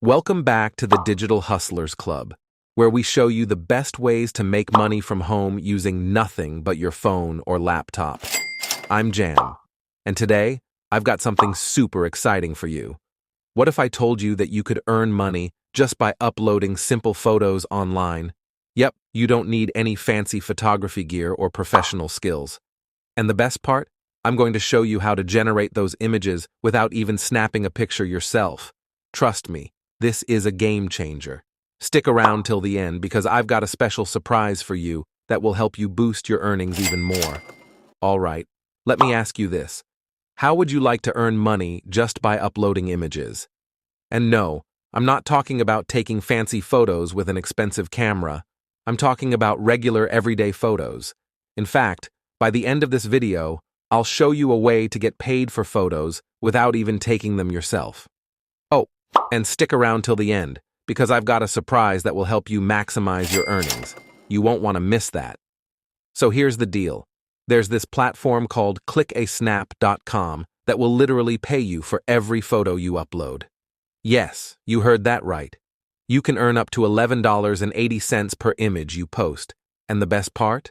Welcome back to the Digital Hustlers Club, where we show you the best ways to make money from home using nothing but your phone or laptop. I'm Jam, and today I've got something super exciting for you. What if I told you that you could earn money just by uploading simple photos online? Yep, you don't need any fancy photography gear or professional skills. And the best part? I'm going to show you how to generate those images without even snapping a picture yourself. Trust me. This is a game changer. Stick around till the end because I've got a special surprise for you that will help you boost your earnings even more. All right, let me ask you this. How would you like to earn money just by uploading images? And no, I'm not talking about taking fancy photos with an expensive camera. I'm talking about regular everyday photos. In fact, by the end of this video, I'll show you a way to get paid for photos without even taking them yourself. And stick around till the end, because I've got a surprise that will help you maximize your earnings. You won't want to miss that. So here's the deal. There's this platform called clickasnap.com that will literally pay you for every photo you upload. Yes, you heard that right. You can earn up to $11.80 per image you post. And the best part?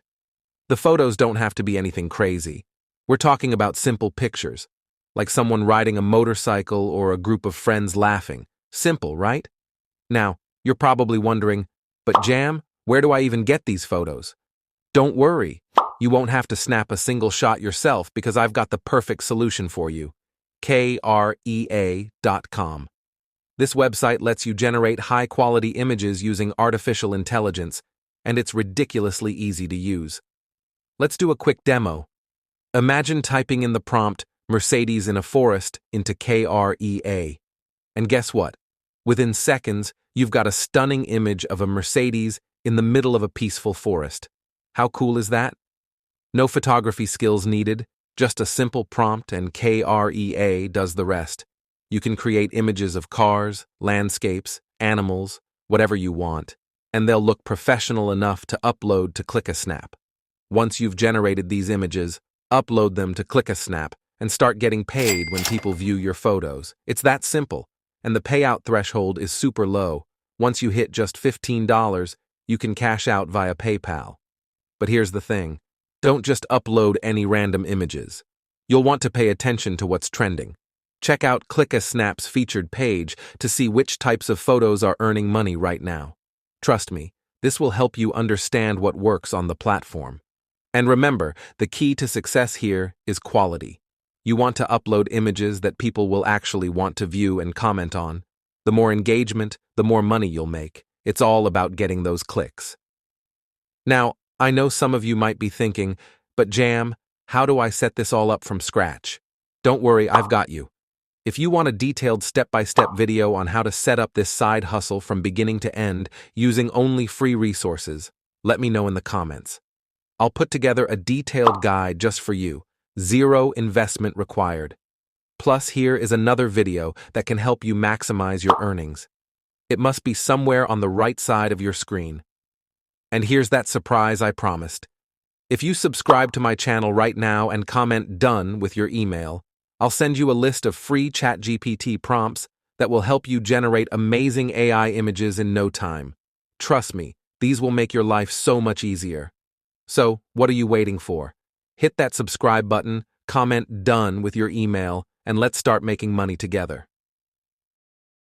The photos don't have to be anything crazy. We're talking about simple pictures, like someone riding a motorcycle or a group of friends laughing. Simple, right? Now, you're probably wondering, but Jam, where do I even get these photos? Don't worry, you won't have to snap a single shot yourself because I've got the perfect solution for you. KREA.com. This website lets you generate high-quality images using artificial intelligence, and it's ridiculously easy to use. Let's do a quick demo. Imagine typing in the prompt, Mercedes in a forest, into KREA. And guess what? Within seconds, you've got a stunning image of a Mercedes in the middle of a peaceful forest. How cool is that? No photography skills needed, just a simple prompt and KREA does the rest. You can create images of cars, landscapes, animals, whatever you want, and they'll look professional enough to upload to ClickASnap. Once you've generated these images, upload them to ClickASnap and start getting paid when people view your photos. It's that simple, and the payout threshold is super low. Once you hit just $15, you can cash out via PayPal. But here's the thing. Don't just upload any random images. You'll want to pay attention to what's trending. Check out ClickASnap's featured page to see which types of photos are earning money right now. Trust me, this will help you understand what works on the platform. And remember, the key to success here is quality. You want to upload images that people will actually want to view and comment on. The more engagement, the more money you'll make. It's all about getting those clicks. Now, I know some of you might be thinking, but Jam, how do I set this all up from scratch? Don't worry, I've got you. If you want a detailed step-by-step video on how to set up this side hustle from beginning to end using only free resources, let me know in the comments. I'll put together a detailed guide just for you. Zero investment required. Plus, here is another video that can help you maximize your earnings. It must be somewhere on the right side of your screen. And here's that surprise I promised. If you subscribe to my channel right now and comment "done" with your email, I'll send you a list of free ChatGPT prompts that will help you generate amazing AI images in no time. Trust me, these will make your life so much easier. So, what are you waiting for? Hit that subscribe button, comment "done" with your email, and let's start making money together.